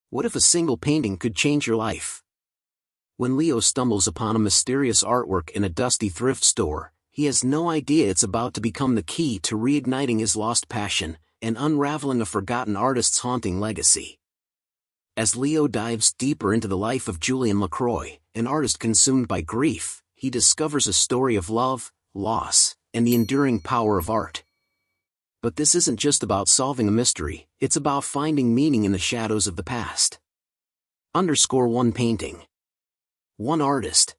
What if a single painting could change your life? When Leo stumbles upon a mysterious artwork in a dusty thrift store, he has no idea it's about to become the key to reigniting his lost passion and unraveling a forgotten artist's haunting legacy. As Leo dives deeper into the life of Julian LaCroix, an artist consumed by grief, he discovers a story of love, loss, and the enduring power of art. But this isn't just about solving a mystery, it's about finding meaning in the shadows of the past. One painting. One artist.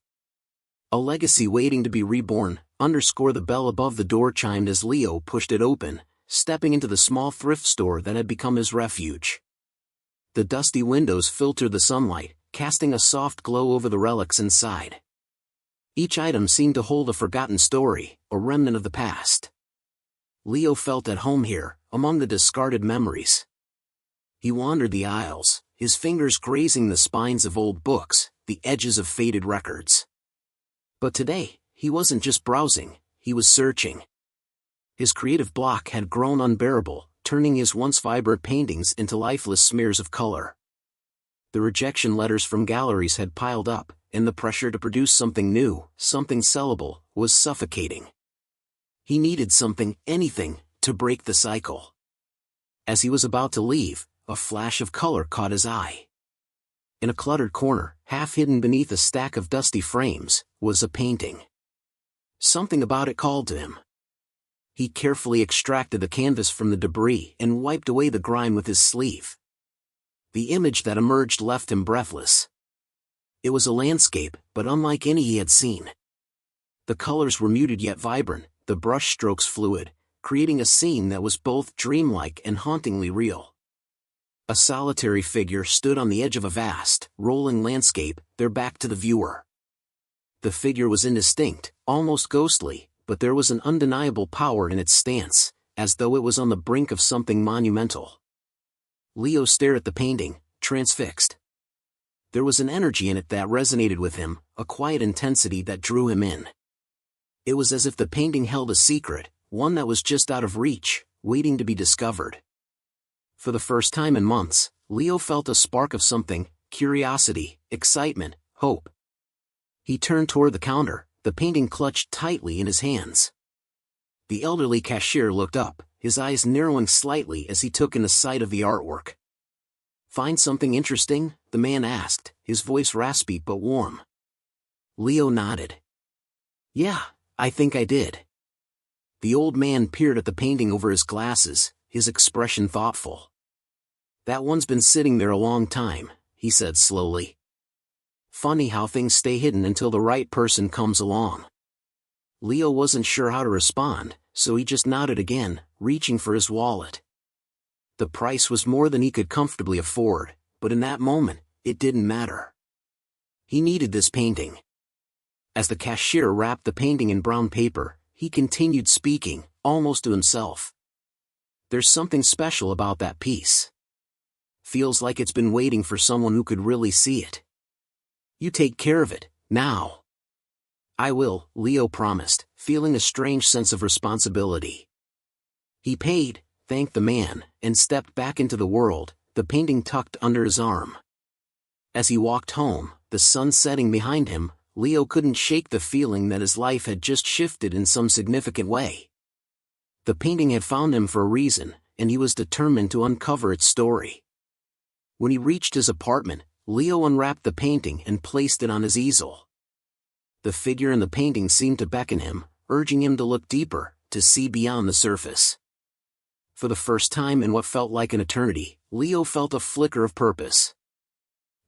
A legacy waiting to be reborn. The bell above the door chimed as Leo pushed it open, stepping into the small thrift store that had become his refuge. The dusty windows filtered the sunlight, casting a soft glow over the relics inside. Each item seemed to hold a forgotten story, a remnant of the past. Leo felt at home here, among the discarded memories. He wandered the aisles, his fingers grazing the spines of old books, the edges of faded records. But today, he wasn't just browsing, he was searching. His creative block had grown unbearable, turning his once vibrant paintings into lifeless smears of color. The rejection letters from galleries had piled up, and the pressure to produce something new, something sellable, was suffocating. He needed something, anything, to break the cycle. As he was about to leave, a flash of color caught his eye. In a cluttered corner, half hidden beneath a stack of dusty frames, was a painting. Something about it called to him. He carefully extracted the canvas from the debris and wiped away the grime with his sleeve. The image that emerged left him breathless. It was a landscape, but unlike any he had seen. The colors were muted yet vibrant, the brush strokes fluid, creating a scene that was both dreamlike and hauntingly real. A solitary figure stood on the edge of a vast, rolling landscape, their back to the viewer. The figure was indistinct, almost ghostly, but there was an undeniable power in its stance, as though it was on the brink of something monumental. Leo stared at the painting, transfixed. There was an energy in it that resonated with him, a quiet intensity that drew him in. It was as if the painting held a secret, one that was just out of reach, waiting to be discovered. For the first time in months, Leo felt a spark of something, curiosity, excitement, hope. He turned toward the counter, the painting clutched tightly in his hands. The elderly cashier looked up, his eyes narrowing slightly as he took in a sight of the artwork. "Find something interesting?" the man asked, his voice raspy but warm. Leo nodded. "Yeah, I think I did." The old man peered at the painting over his glasses, his expression thoughtful. "That one's been sitting there a long time," he said slowly. "Funny how things stay hidden until the right person comes along." Leo wasn't sure how to respond, so he just nodded again, reaching for his wallet. The price was more than he could comfortably afford, but in that moment, it didn't matter. He needed this painting. As the cashier wrapped the painting in brown paper, he continued speaking, almost to himself. "There's something special about that piece. Feels like it's been waiting for someone who could really see it. You take care of it, now." "I will," Leo promised, feeling a strange sense of responsibility. He paid, thanked the man, and stepped back into the world, the painting tucked under his arm. As he walked home, the sun setting behind him, Leo couldn't shake the feeling that his life had just shifted in some significant way. The painting had found him for a reason, and he was determined to uncover its story. When he reached his apartment, Leo unwrapped the painting and placed it on his easel. The figure in the painting seemed to beckon him, urging him to look deeper, to see beyond the surface. For the first time in what felt like an eternity, Leo felt a flicker of purpose.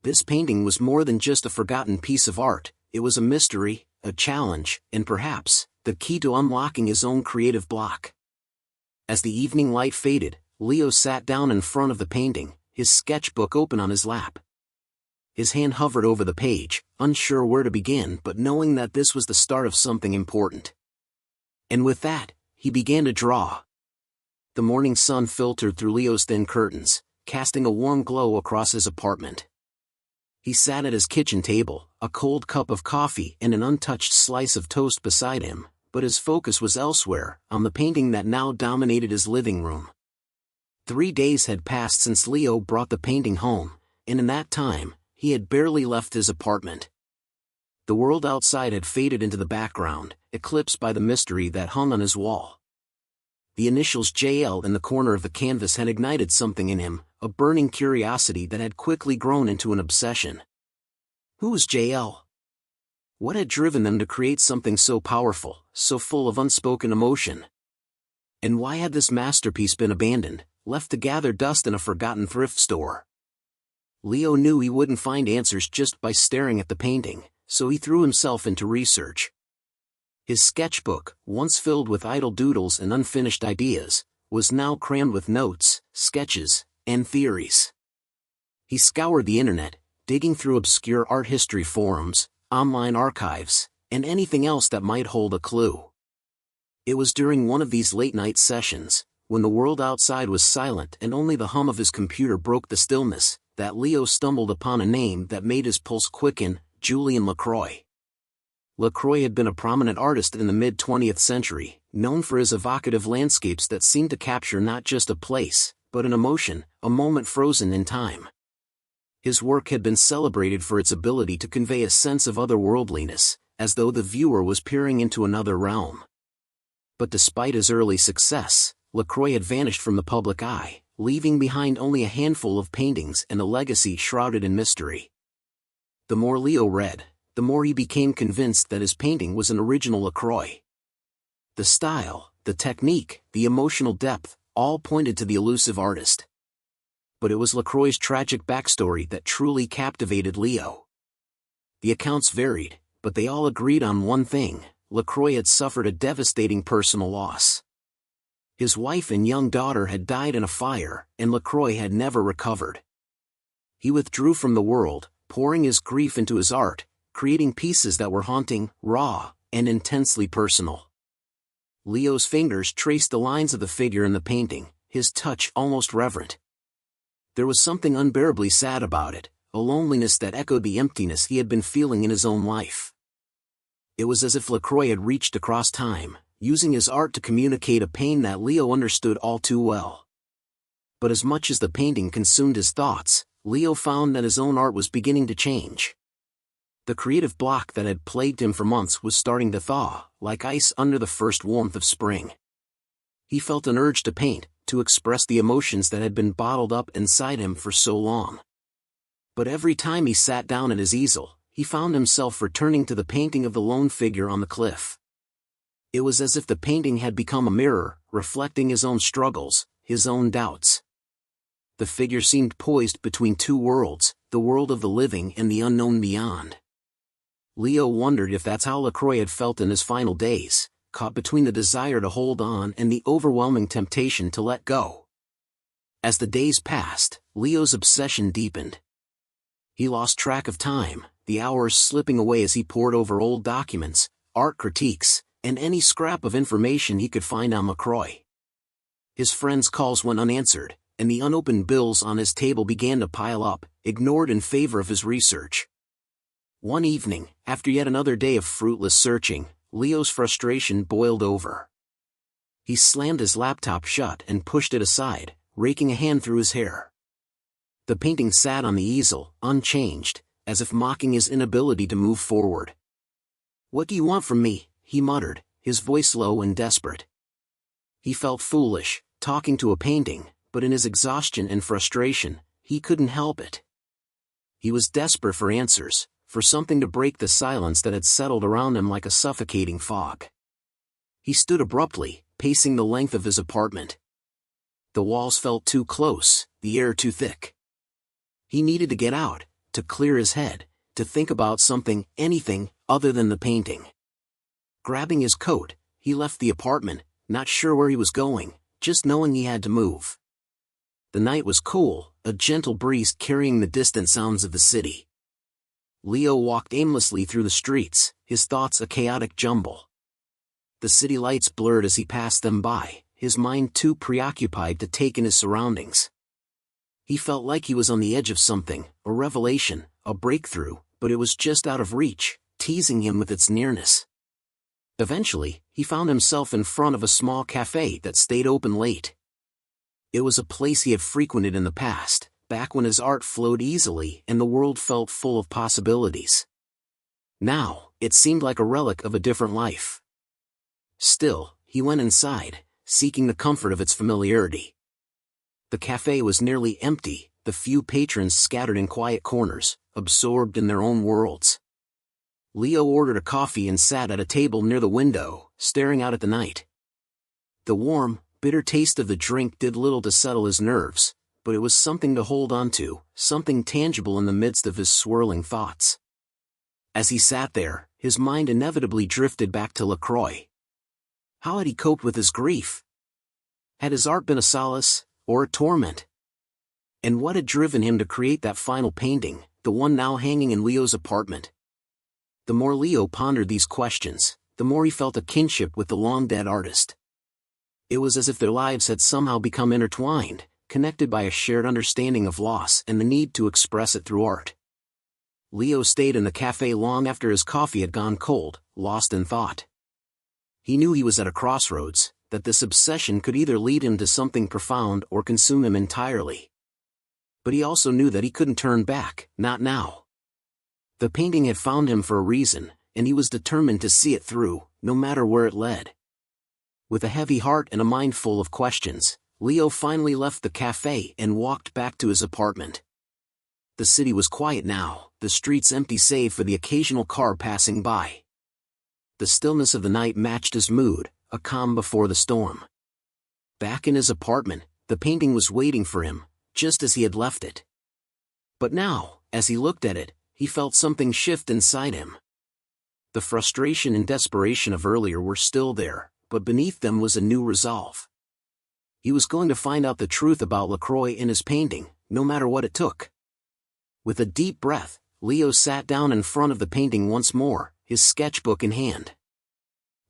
This painting was more than just a forgotten piece of art, it was a mystery, a challenge, and perhaps, the key to unlocking his own creative block. As the evening light faded, Leo sat down in front of the painting, his sketchbook open on his lap. His hand hovered over the page, unsure where to begin but knowing that this was the start of something important. And with that, he began to draw. The morning sun filtered through Leo's thin curtains, casting a warm glow across his apartment. He sat at his kitchen table, a cold cup of coffee and an untouched slice of toast beside him, but his focus was elsewhere, on the painting that now dominated his living room. 3 days had passed since Leo brought the painting home, and in that time, he had barely left his apartment. The world outside had faded into the background, eclipsed by the mystery that hung on his wall. The initials JL in the corner of the canvas had ignited something in him, a burning curiosity that had quickly grown into an obsession. Who was JL? What had driven them to create something so powerful, so full of unspoken emotion? And why had this masterpiece been abandoned, left to gather dust in a forgotten thrift store? Leo knew he wouldn't find answers just by staring at the painting, so he threw himself into research. His sketchbook, once filled with idle doodles and unfinished ideas, was now crammed with notes, sketches, and theories. He scoured the internet, digging through obscure art history forums, online archives, and anything else that might hold a clue. It was during one of these late-night sessions, when the world outside was silent and only the hum of his computer broke the stillness, that Leo stumbled upon a name that made his pulse quicken: Julian LaCroix. LaCroix had been a prominent artist in the mid-20th century, known for his evocative landscapes that seemed to capture not just a place, but an emotion, a moment frozen in time. His work had been celebrated for its ability to convey a sense of otherworldliness, as though the viewer was peering into another realm. But despite his early success, LaCroix had vanished from the public eye, leaving behind only a handful of paintings and a legacy shrouded in mystery. The more Leo read, the more he became convinced that his painting was an original LaCroix. The style, the technique, the emotional depth, all pointed to the elusive artist. But it was LaCroix's tragic backstory that truly captivated Leo. The accounts varied, but they all agreed on one thing: LaCroix had suffered a devastating personal loss. His wife and young daughter had died in a fire, and LaCroix had never recovered. He withdrew from the world, pouring his grief into his art, creating pieces that were haunting, raw, and intensely personal. Leo's fingers traced the lines of the figure in the painting, his touch almost reverent. There was something unbearably sad about it, a loneliness that echoed the emptiness he had been feeling in his own life. It was as if LaCroix had reached across time, using his art to communicate a pain that Leo understood all too well. But as much as the painting consumed his thoughts, Leo found that his own art was beginning to change. The creative block that had plagued him for months was starting to thaw, like ice under the first warmth of spring. He felt an urge to paint, to express the emotions that had been bottled up inside him for so long. But every time he sat down at his easel, he found himself returning to the painting of the lone figure on the cliff. It was as if the painting had become a mirror, reflecting his own struggles, his own doubts. The figure seemed poised between two worlds, the world of the living and the unknown beyond. Leo wondered if that's how LaCroix had felt in his final days, caught between the desire to hold on and the overwhelming temptation to let go. As the days passed, Leo's obsession deepened. He lost track of time, the hours slipping away as he pored over old documents, art critiques, and any scrap of information he could find on LaCroix. His friends' calls went unanswered, and the unopened bills on his table began to pile up, ignored in favor of his research. One evening, after yet another day of fruitless searching, Leo's frustration boiled over. He slammed his laptop shut and pushed it aside, raking a hand through his hair. The painting sat on the easel, unchanged, as if mocking his inability to move forward. "What do you want from me?" he muttered, his voice low and desperate. He felt foolish, talking to a painting, but in his exhaustion and frustration, he couldn't help it. He was desperate for answers, for something to break the silence that had settled around him like a suffocating fog. He stood abruptly, pacing the length of his apartment. The walls felt too close, the air too thick. He needed to get out, to clear his head, to think about something, anything, other than the painting. Grabbing his coat, he left the apartment, not sure where he was going, just knowing he had to move. The night was cool, a gentle breeze carrying the distant sounds of the city. Leo walked aimlessly through the streets, his thoughts a chaotic jumble. The city lights blurred as he passed them by, his mind too preoccupied to take in his surroundings. He felt like he was on the edge of something, a revelation, a breakthrough, but it was just out of reach, teasing him with its nearness. Eventually, he found himself in front of a small cafe that stayed open late. It was a place he had frequented in the past, back when his art flowed easily and the world felt full of possibilities. Now, it seemed like a relic of a different life. Still, he went inside, seeking the comfort of its familiarity. The cafe was nearly empty, the few patrons scattered in quiet corners, absorbed in their own worlds. Leo ordered a coffee and sat at a table near the window, staring out at the night. The warm, bitter taste of the drink did little to settle his nerves, but it was something to hold on to, something tangible in the midst of his swirling thoughts. As he sat there, his mind inevitably drifted back to LaCroix. How had he coped with his grief? Had his art been a solace, or a torment? And what had driven him to create that final painting, the one now hanging in Leo's apartment? The more Leo pondered these questions, the more he felt a kinship with the long-dead artist. It was as if their lives had somehow become intertwined, connected by a shared understanding of loss and the need to express it through art. Leo stayed in the cafe long after his coffee had gone cold, lost in thought. He knew he was at a crossroads, that this obsession could either lead him to something profound or consume him entirely. But he also knew that he couldn't turn back, not now. The painting had found him for a reason, and he was determined to see it through, no matter where it led. With a heavy heart and a mind full of questions, Leo finally left the cafe and walked back to his apartment. The city was quiet now, the streets empty save for the occasional car passing by. The stillness of the night matched his mood, a calm before the storm. Back in his apartment, the painting was waiting for him, just as he had left it. But now, as he looked at it, he felt something shift inside him. The frustration and desperation of earlier were still there, but beneath them was a new resolve. He was going to find out the truth about LaCroix in his painting, no matter what it took. With a deep breath, Leo sat down in front of the painting once more, his sketchbook in hand.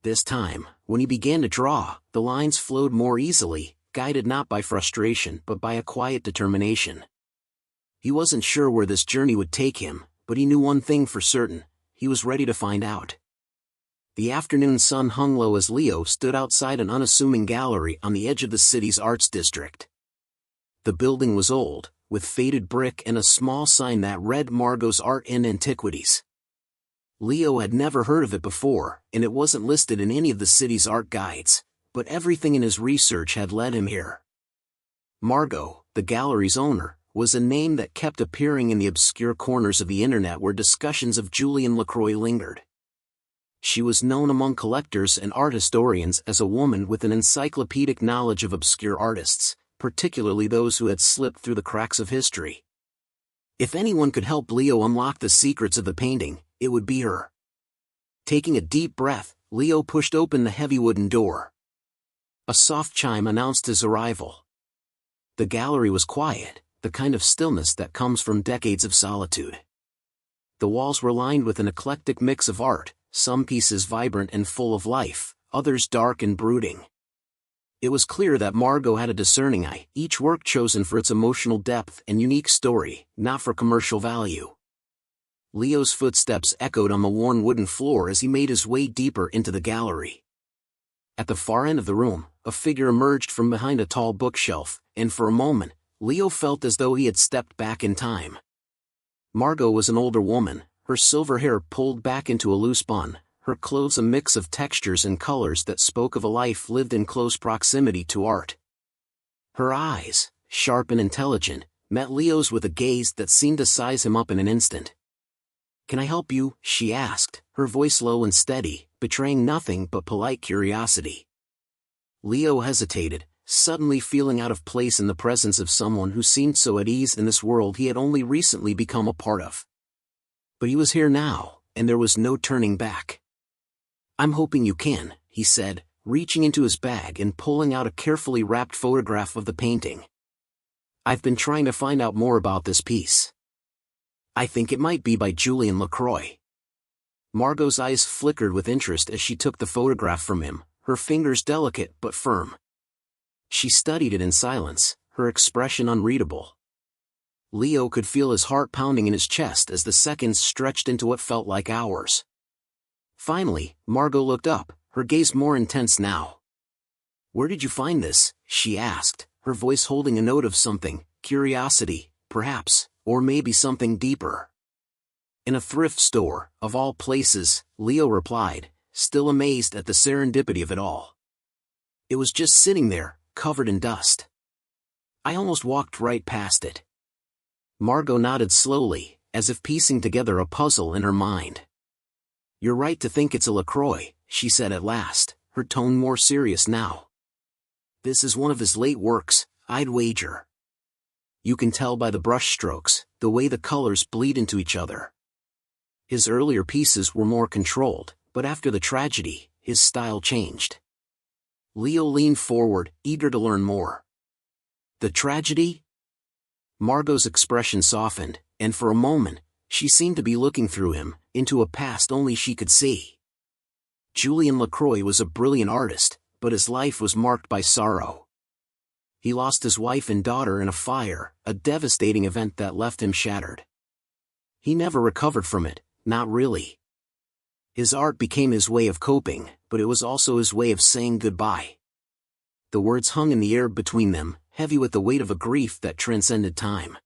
This time, when he began to draw, the lines flowed more easily, guided not by frustration but by a quiet determination. He wasn't sure where this journey would take him, but he knew one thing for certain: he was ready to find out. The afternoon sun hung low as Leo stood outside an unassuming gallery on the edge of the city's arts district. The building was old, with faded brick and a small sign that read Margot's Art and Antiquities. Leo had never heard of it before, and it wasn't listed in any of the city's art guides, but everything in his research had led him here. Margot, the gallery's owner, was a name that kept appearing in the obscure corners of the internet where discussions of Julian LaCroix lingered. She was known among collectors and art historians as a woman with an encyclopedic knowledge of obscure artists, particularly those who had slipped through the cracks of history. If anyone could help Leo unlock the secrets of the painting, it would be her. Taking a deep breath, Leo pushed open the heavy wooden door. A soft chime announced his arrival. The gallery was quiet, the kind of stillness that comes from decades of solitude. The walls were lined with an eclectic mix of art, some pieces vibrant and full of life, others dark and brooding. It was clear that Margot had a discerning eye, each work chosen for its emotional depth and unique story, not for commercial value. Leo's footsteps echoed on the worn wooden floor as he made his way deeper into the gallery. At the far end of the room, a figure emerged from behind a tall bookshelf, and for a moment, Leo felt as though he had stepped back in time. Margot was an older woman, her silver hair pulled back into a loose bun, her clothes a mix of textures and colors that spoke of a life lived in close proximity to art. Her eyes, sharp and intelligent, met Leo's with a gaze that seemed to size him up in an instant. "Can I help you?" she asked, her voice low and steady, betraying nothing but polite curiosity. Leo hesitated, suddenly feeling out of place in the presence of someone who seemed so at ease in this world he had only recently become a part of. But he was here now, and there was no turning back. "I'm hoping you can," he said, reaching into his bag and pulling out a carefully wrapped photograph of the painting. "I've been trying to find out more about this piece. I think it might be by Julian LaCroix." Margot's eyes flickered with interest as she took the photograph from him, her fingers delicate but firm. She studied it in silence, her expression unreadable. Leo could feel his heart pounding in his chest as the seconds stretched into what felt like hours. Finally, Margot looked up, her gaze more intense now. "Where did you find this?" she asked, her voice holding a note of something, curiosity, perhaps, or maybe something deeper. In a thrift store, of all places, Leo replied, still amazed at the serendipity of it all. It was just sitting there, covered in dust. I almost walked right past it. Margot nodded slowly, as if piecing together a puzzle in her mind. You're right to think it's a LaCroix, she said at last, her tone more serious now. This is one of his late works, I'd wager. You can tell by the brushstrokes, the way the colors bleed into each other. His earlier pieces were more controlled, but after the tragedy, his style changed. Leo leaned forward, eager to learn more. The tragedy? Margot's expression softened, and for a moment, she seemed to be looking through him, into a past only she could see. Julien LaCroix was a brilliant artist, but his life was marked by sorrow. He lost his wife and daughter in a fire, a devastating event that left him shattered. He never recovered from it, not really. His art became his way of coping, but it was also his way of saying goodbye. The words hung in the air between them, heavy with the weight of a grief that transcended time.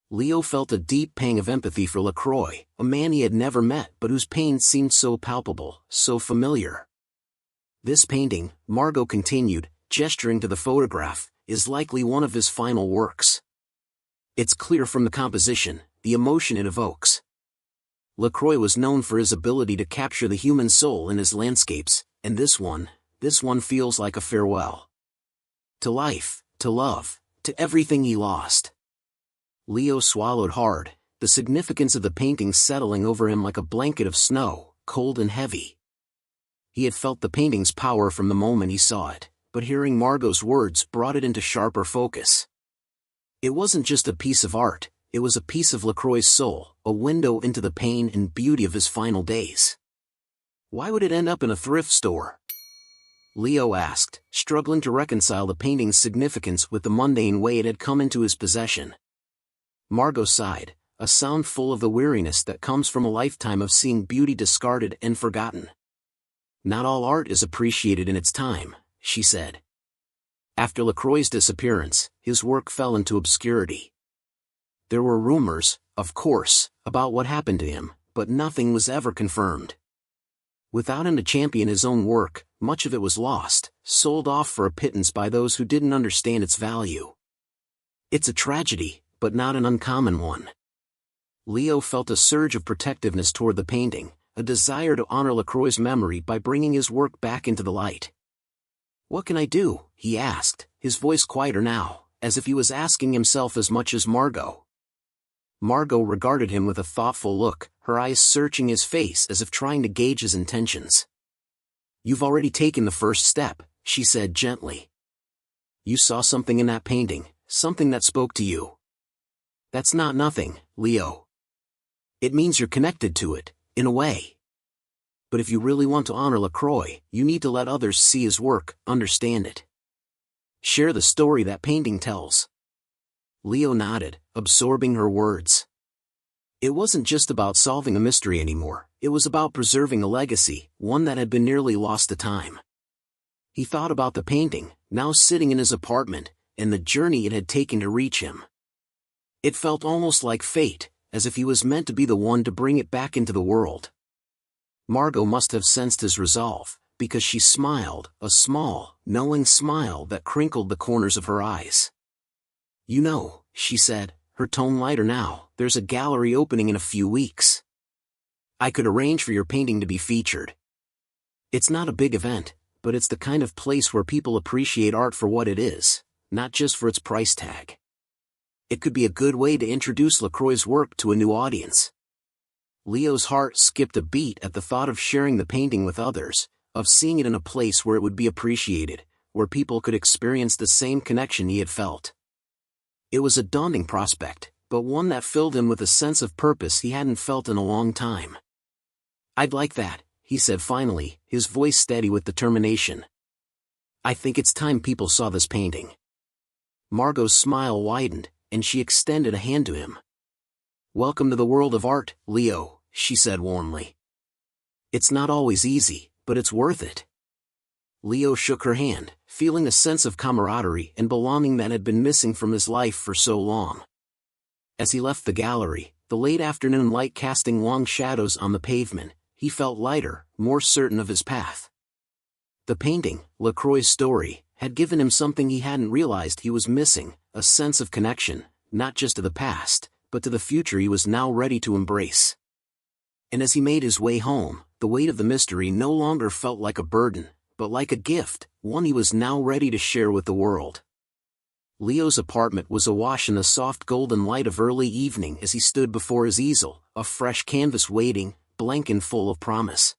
Leo felt a deep pang of empathy for LaCroix, a man he had never met but whose pain seemed so palpable, so familiar. This painting, Margot continued, gesturing to the photograph, is likely one of his final works. It's clear from the composition, the emotion it evokes. LaCroix was known for his ability to capture the human soul in his landscapes, and this one feels like a farewell. To life, to love, to everything he lost. Leo swallowed hard, the significance of the painting settling over him like a blanket of snow, cold and heavy. He had felt the painting's power from the moment he saw it, but hearing Margot's words brought it into sharper focus. It wasn't just a piece of art, it was a piece of LaCroix's soul, a window into the pain and beauty of his final days. Why would it end up in a thrift store? Leo asked, struggling to reconcile the painting's significance with the mundane way it had come into his possession. Margot sighed, a sound full of the weariness that comes from a lifetime of seeing beauty discarded and forgotten. Not all art is appreciated in its time, she said. After LaCroix's disappearance, his work fell into obscurity. There were rumors, of course, about what happened to him, but nothing was ever confirmed. Without him to champion his own work, much of it was lost, sold off for a pittance by those who didn't understand its value. It's a tragedy, but not an uncommon one. Leo felt a surge of protectiveness toward the painting, a desire to honor LaCroix's memory by bringing his work back into the light. What can I do? He asked, his voice quieter now, as if he was asking himself as much as Margot. Margot regarded him with a thoughtful look, her eyes searching his face as if trying to gauge his intentions. You've already taken the first step, she said gently. You saw something in that painting, something that spoke to you. That's not nothing, Leo. It means you're connected to it, in a way. But if you really want to honor LaCroix, you need to let others see his work, understand it. Share the story that painting tells. Leo nodded, absorbing her words. It wasn't just about solving a mystery anymore, it was about preserving a legacy, one that had been nearly lost to time. He thought about the painting, now sitting in his apartment, and the journey it had taken to reach him. It felt almost like fate, as if he was meant to be the one to bring it back into the world. Margot must have sensed his resolve, because she smiled, a small, knowing smile that crinkled the corners of her eyes. You know, she said, her tone lighter now, there's a gallery opening in a few weeks. I could arrange for your painting to be featured. It's not a big event, but it's the kind of place where people appreciate art for what it is, not just for its price tag. It could be a good way to introduce LaCroix's work to a new audience. Leo's heart skipped a beat at the thought of sharing the painting with others, of seeing it in a place where it would be appreciated, where people could experience the same connection he had felt. It was a daunting prospect, but one that filled him with a sense of purpose he hadn't felt in a long time. I'd like that, he said finally, his voice steady with determination. I think it's time people saw this painting. Margot's smile widened, and she extended a hand to him. Welcome to the world of art, Leo, she said warmly. It's not always easy, but it's worth it. Leo shook her hand, feeling a sense of camaraderie and belonging that had been missing from his life for so long. As he left the gallery, the late afternoon light casting long shadows on the pavement, he felt lighter, more certain of his path. The painting, Lacroix's story, had given him something he hadn't realized he was missing, a sense of connection, not just to the past, but to the future he was now ready to embrace. And as he made his way home, the weight of the mystery no longer felt like a burden, but like a gift, one he was now ready to share with the world. Leo's apartment was awash in the soft golden light of early evening as he stood before his easel, a fresh canvas waiting, blank and full of promise.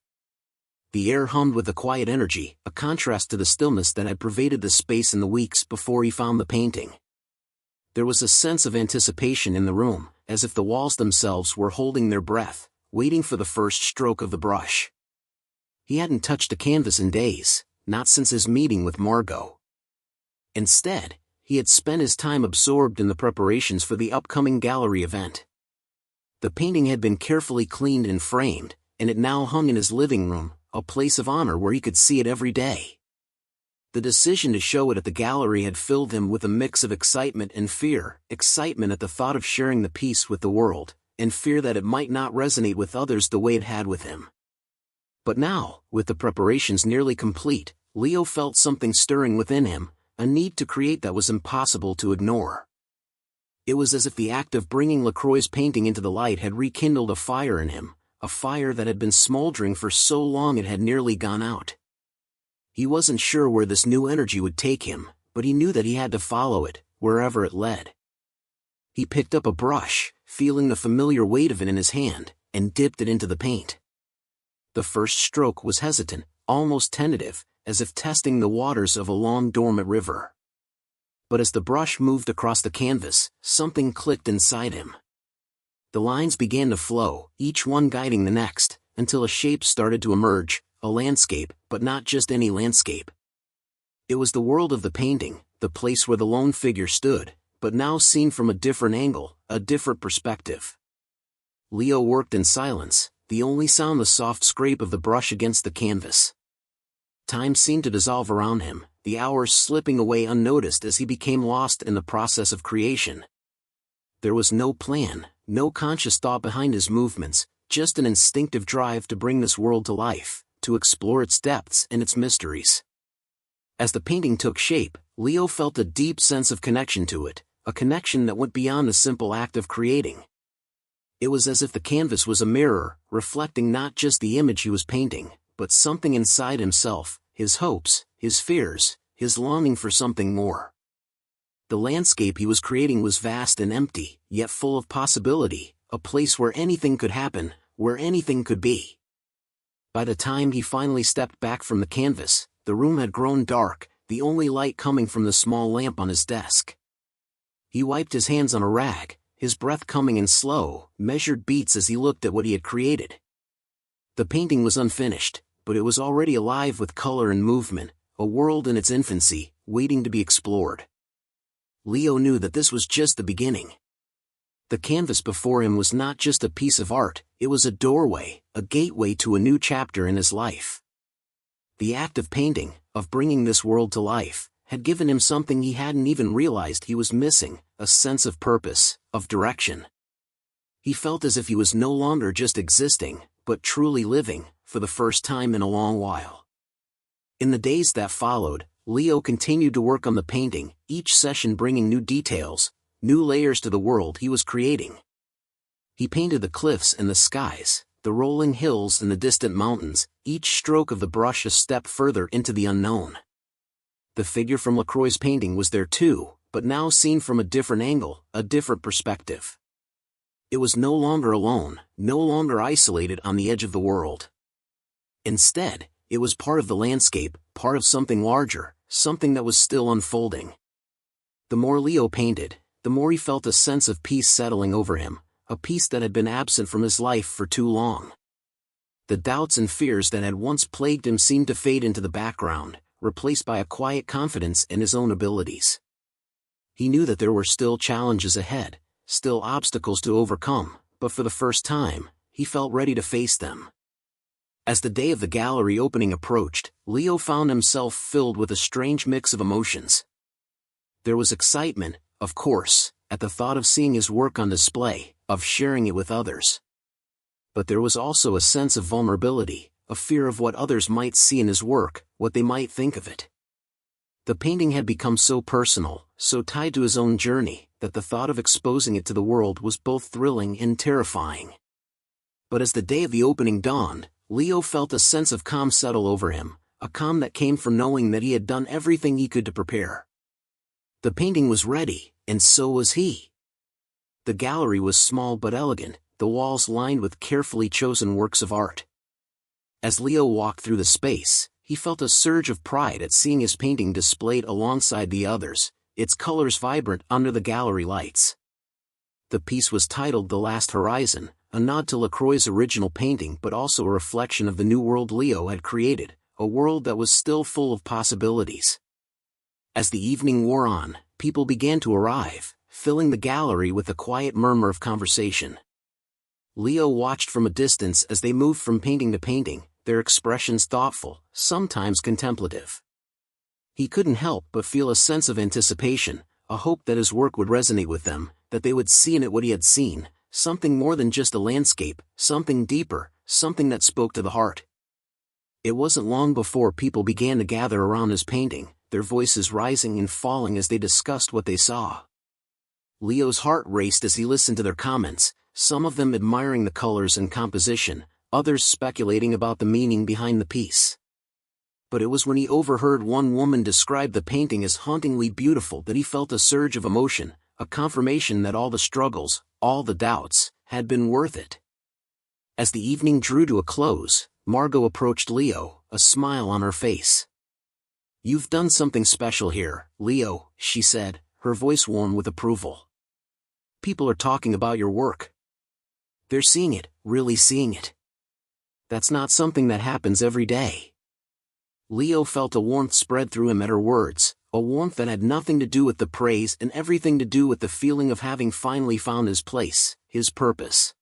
The air hummed with a quiet energy, a contrast to the stillness that had pervaded the space in the weeks before he found the painting. There was a sense of anticipation in the room, as if the walls themselves were holding their breath, waiting for the first stroke of the brush. He hadn't touched a canvas in days, not since his meeting with Margot. Instead, he had spent his time absorbed in the preparations for the upcoming gallery event. The painting had been carefully cleaned and framed, and it now hung in his living room, a place of honor where he could see it every day. The decision to show it at the gallery had filled him with a mix of excitement and fear, excitement at the thought of sharing the piece with the world, and fear that it might not resonate with others the way it had with him. But now, with the preparations nearly complete, Leo felt something stirring within him, a need to create that was impossible to ignore. It was as if the act of bringing Lacroix's painting into the light had rekindled a fire in him, a fire that had been smoldering for so long it had nearly gone out. He wasn't sure where this new energy would take him, but he knew that he had to follow it, wherever it led. He picked up a brush, feeling the familiar weight of it in his hand, and dipped it into the paint. The first stroke was hesitant, almost tentative, as if testing the waters of a long dormant river. But as the brush moved across the canvas, something clicked inside him. The lines began to flow, each one guiding the next, until a shape started to emerge, a landscape, but not just any landscape. It was the world of the painting, the place where the lone figure stood, but now seen from a different angle, a different perspective. Leo worked in silence, the only sound the soft scrape of the brush against the canvas. Time seemed to dissolve around him, the hours slipping away unnoticed as he became lost in the process of creation. There was no plan, no conscious thought behind his movements, just an instinctive drive to bring this world to life, to explore its depths and its mysteries. As the painting took shape, Leo felt a deep sense of connection to it, a connection that went beyond the simple act of creating. It was as if the canvas was a mirror, reflecting not just the image he was painting, but something inside himself, his hopes, his fears, his longing for something more. The landscape he was creating was vast and empty, yet full of possibility, a place where anything could happen, where anything could be. By the time he finally stepped back from the canvas, the room had grown dark, the only light coming from the small lamp on his desk. He wiped his hands on a rag, his breath coming in slow, measured beats as he looked at what he had created. The painting was unfinished, but it was already alive with color and movement, a world in its infancy, waiting to be explored. Leo knew that this was just the beginning. The canvas before him was not just a piece of art, it was a doorway, a gateway to a new chapter in his life. The act of painting, of bringing this world to life, had given him something he hadn't even realized he was missing, a sense of purpose, of direction. He felt as if he was no longer just existing, but truly living, for the first time in a long while. In the days that followed, Leo continued to work on the painting, each session bringing new details, new layers to the world he was creating. He painted the cliffs and the skies, the rolling hills and the distant mountains, each stroke of the brush a step further into the unknown. The figure from Lacroix's painting was there too, but now seen from a different angle, a different perspective. It was no longer alone, no longer isolated on the edge of the world. Instead, it was part of the landscape, part of something larger, something that was still unfolding. The more Leo painted, the more he felt a sense of peace settling over him, a peace that had been absent from his life for too long. The doubts and fears that had once plagued him seemed to fade into the background, replaced by a quiet confidence in his own abilities. He knew that there were still challenges ahead, still obstacles to overcome, but for the first time, he felt ready to face them. As the day of the gallery opening approached, Leo found himself filled with a strange mix of emotions. There was excitement, of course, at the thought of seeing his work on display, of sharing it with others. But there was also a sense of vulnerability, a fear of what others might see in his work, what they might think of it. The painting had become so personal, so tied to his own journey, that the thought of exposing it to the world was both thrilling and terrifying. But as the day of the opening dawned, Leo felt a sense of calm settle over him, a calm that came from knowing that he had done everything he could to prepare. The painting was ready, and so was he. The gallery was small but elegant, the walls lined with carefully chosen works of art. As Leo walked through the space, he felt a surge of pride at seeing his painting displayed alongside the others, its colors vibrant under the gallery lights. The piece was titled The Last Horizon, a nod to Lacroix's original painting but also a reflection of the new world Leo had created, a world that was still full of possibilities. As the evening wore on, people began to arrive, filling the gallery with a quiet murmur of conversation. Leo watched from a distance as they moved from painting to painting, their expressions thoughtful, sometimes contemplative. He couldn't help but feel a sense of anticipation, a hope that his work would resonate with them, that they would see in it what he had seen, something more than just a landscape, something deeper, something that spoke to the heart. It wasn't long before people began to gather around his painting, their voices rising and falling as they discussed what they saw. Leo's heart raced as he listened to their comments, some of them admiring the colors and composition, others speculating about the meaning behind the piece. But it was when he overheard one woman describe the painting as hauntingly beautiful that he felt a surge of emotion, a confirmation that all the struggles, all the doubts, had been worth it. As the evening drew to a close, Margot approached Leo, a smile on her face. "You've done something special here, Leo," she said, her voice warm with approval. "People are talking about your work. They're seeing it, really seeing it. That's not something that happens every day." Leo felt a warmth spread through him at her words, a warmth that had nothing to do with the praise and everything to do with the feeling of having finally found his place, his purpose.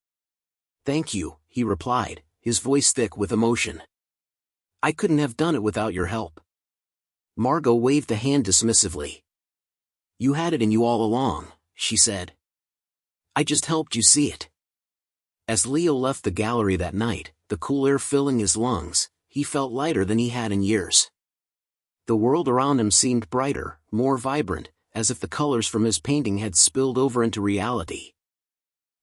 "Thank you," he replied, his voice thick with emotion. "I couldn't have done it without your help." Margot waved a hand dismissively. "You had it in you all along," she said. "I just helped you see it." As Leo left the gallery that night, the cool air filling his lungs, he felt lighter than he had in years. The world around him seemed brighter, more vibrant, as if the colors from his painting had spilled over into reality.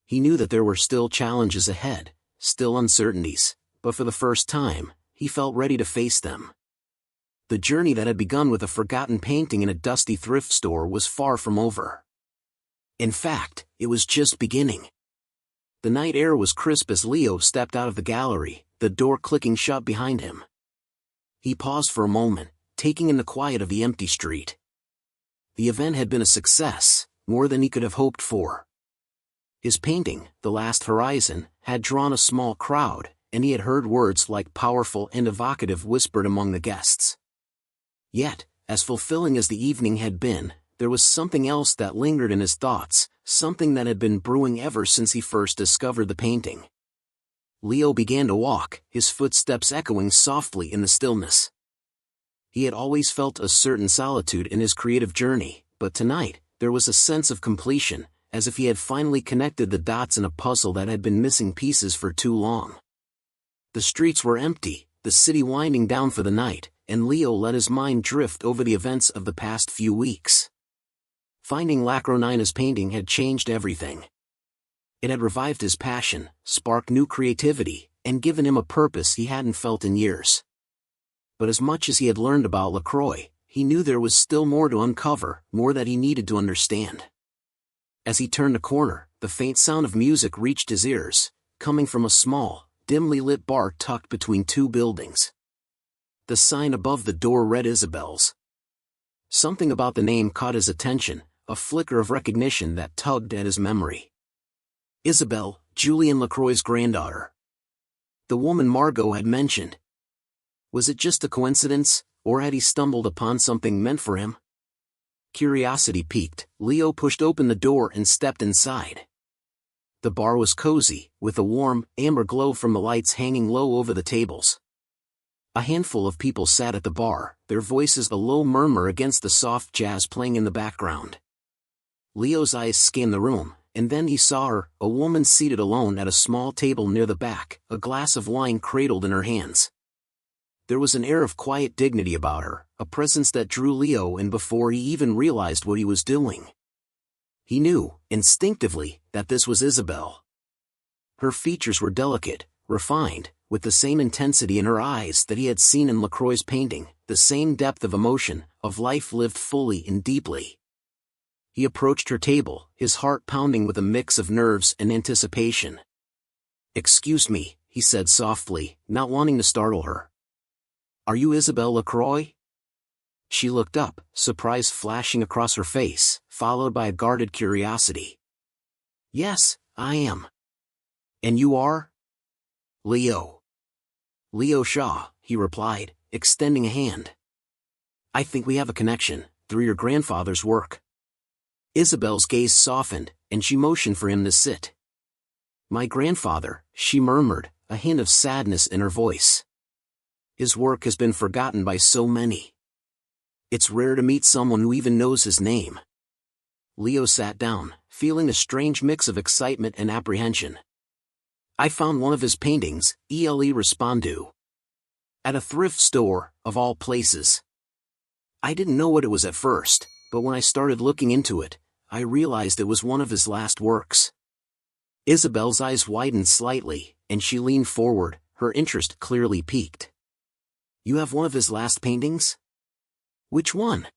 He knew that there were still challenges ahead, still uncertainties, but for the first time, he felt ready to face them. The journey that had begun with a forgotten painting in a dusty thrift store was far from over. In fact, it was just beginning. The night air was crisp as Leo stepped out of the gallery, the door clicking shut behind him. He paused for a moment, taking in the quiet of the empty street. The event had been a success, more than he could have hoped for. His painting, The Last Horizon, had drawn a small crowd, and he had heard words like powerful and evocative whispered among the guests. Yet, as fulfilling as the evening had been, there was something else that lingered in his thoughts, something that had been brewing ever since he first discovered the painting. Leo began to walk, his footsteps echoing softly in the stillness. He had always felt a certain solitude in his creative journey, but tonight, there was a sense of completion, as if he had finally connected the dots in a puzzle that had been missing pieces for too long. The streets were empty, the city winding down for the night, and Leo let his mind drift over the events of the past few weeks. Finding Lacroix's painting had changed everything. It had revived his passion, sparked new creativity, and given him a purpose he hadn't felt in years. But as much as he had learned about Lacroix, he knew there was still more to uncover, more that he needed to understand. As he turned a corner, the faint sound of music reached his ears, coming from a small, dimly lit bar tucked between two buildings. The sign above the door read Isabel's. Something about the name caught his attention, a flicker of recognition that tugged at his memory. Isabel, Julian Lacroix's granddaughter. The woman Margot had mentioned. Was it just a coincidence, or had he stumbled upon something meant for him? Curiosity piqued, Leo pushed open the door and stepped inside. The bar was cozy, with a warm, amber glow from the lights hanging low over the tables. A handful of people sat at the bar, their voices a low murmur against the soft jazz playing in the background. Leo's eyes scanned the room, and then he saw her, a woman seated alone at a small table near the back, a glass of wine cradled in her hands. There was an air of quiet dignity about her, a presence that drew Leo in before he even realized what he was doing. He knew, instinctively, that this was Isabel. Her features were delicate, refined, with the same intensity in her eyes that he had seen in Lacroix's painting, the same depth of emotion, of life lived fully and deeply. He approached her table, his heart pounding with a mix of nerves and anticipation. "Excuse me," he said softly, not wanting to startle her. "Are you Isabel Lacroix?" She looked up, surprise flashing across her face, followed by a guarded curiosity. "Yes, I am." "And you are?" "Leo." "Leo Shaw," he replied, extending a hand. "I think we have a connection, through your grandfather's work." Isabel's gaze softened, and she motioned for him to sit. "My grandfather," she murmured, a hint of sadness in her voice. "His work has been forgotten by so many. It's rare to meet someone who even knows his name." Leo sat down, feeling a strange mix of excitement and apprehension. "I found one of his paintings, ele respondu. At a thrift store, of all places. I didn't know what it was at first, but when I started looking into it, I realized it was one of his last works." Isabel's eyes widened slightly, and she leaned forward, her interest clearly piqued. "You have one of his last paintings? Which one?"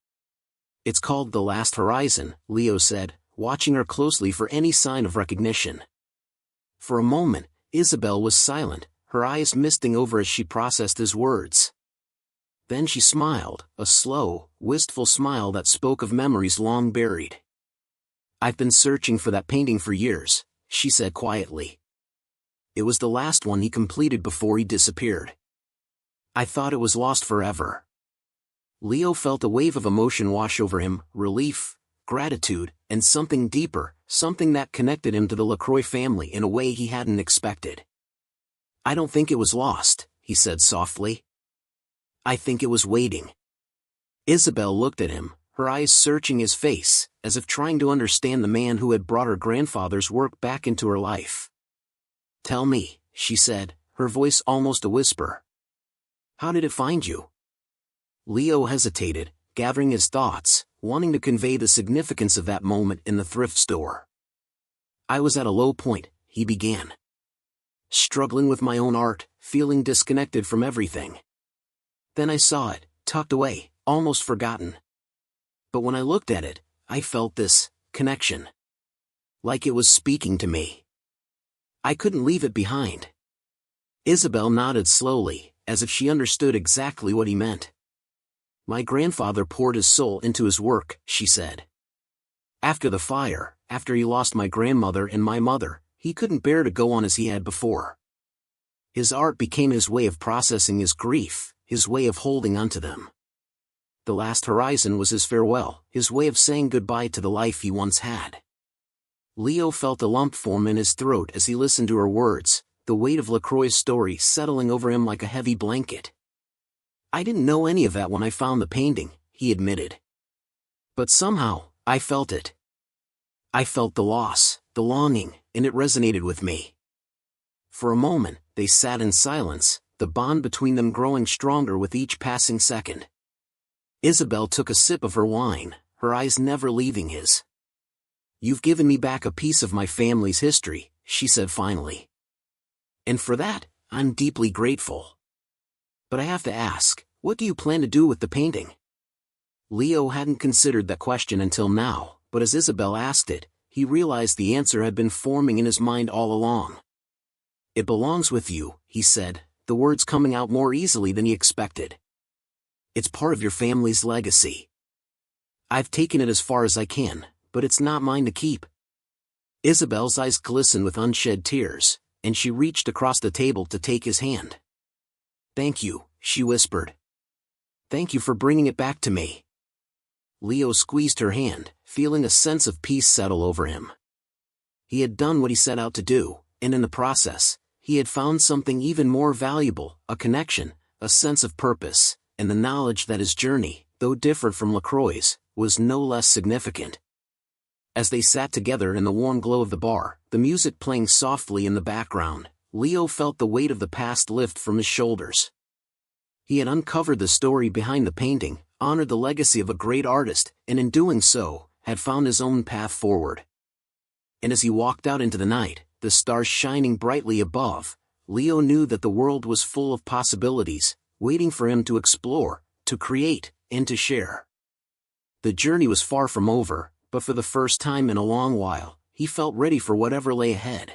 "It's called The Last Horizon," Leo said, watching her closely for any sign of recognition. For a moment, Isabel was silent, her eyes misting over as she processed his words. Then she smiled, a slow, wistful smile that spoke of memories long buried. "I've been searching for that painting for years," she said quietly. "It was the last one he completed before he disappeared. I thought it was lost forever." Leo felt a wave of emotion wash over him, relief, gratitude, and something deeper, something that connected him to the Lacroix family in a way he hadn't expected. "I don't think it was lost," he said softly. "I think it was waiting." Isabel looked at him, her eyes searching his face, as if trying to understand the man who had brought her grandfather's work back into her life. "Tell me," she said, her voice almost a whisper. "How did it find you?" Leo hesitated, gathering his thoughts, wanting to convey the significance of that moment in the thrift store. "I was at a low point," he began. "Struggling with my own art, feeling disconnected from everything. Then I saw it, tucked away, almost forgotten. But when I looked at it, I felt this connection. Like it was speaking to me. I couldn't leave it behind." Isabel nodded slowly, as if she understood exactly what he meant. "My grandfather poured his soul into his work," she said. "After the fire, after he lost my grandmother and my mother, he couldn't bear to go on as he had before. His art became his way of processing his grief, his way of holding on to them. The Last Horizon was his farewell, his way of saying goodbye to the life he once had." Leo felt a lump form in his throat as he listened to her words, the weight of Lacroix's story settling over him like a heavy blanket. "I didn't know any of that when I found the painting," he admitted. "But somehow, I felt it. I felt the loss, the longing, and it resonated with me." For a moment, they sat in silence, the bond between them growing stronger with each passing second. Isabel took a sip of her wine, her eyes never leaving his. "You've given me back a piece of my family's history," she said finally. "And for that, I'm deeply grateful. But I have to ask, what do you plan to do with the painting?" Leo hadn't considered that question until now, but as Isabel asked it, he realized the answer had been forming in his mind all along. "It belongs with you," he said, the words coming out more easily than he expected. "It's part of your family's legacy. I've taken it as far as I can, but it's not mine to keep." Isabel's eyes glistened with unshed tears, and she reached across the table to take his hand. "Thank you," she whispered. "Thank you for bringing it back to me." Leo squeezed her hand, feeling a sense of peace settle over him. He had done what he set out to do, and in the process, he had found something even more valuable, a connection, a sense of purpose, and the knowledge that his journey, though different from Lacroix's, was no less significant. As they sat together in the warm glow of the bar, the music playing softly in the background, Leo felt the weight of the past lift from his shoulders. He had uncovered the story behind the painting, honored the legacy of a great artist, and in doing so, had found his own path forward. And as he walked out into the night, the stars shining brightly above, Leo knew that the world was full of possibilities, waiting for him to explore, to create, and to share. The journey was far from over, but for the first time in a long while, he felt ready for whatever lay ahead.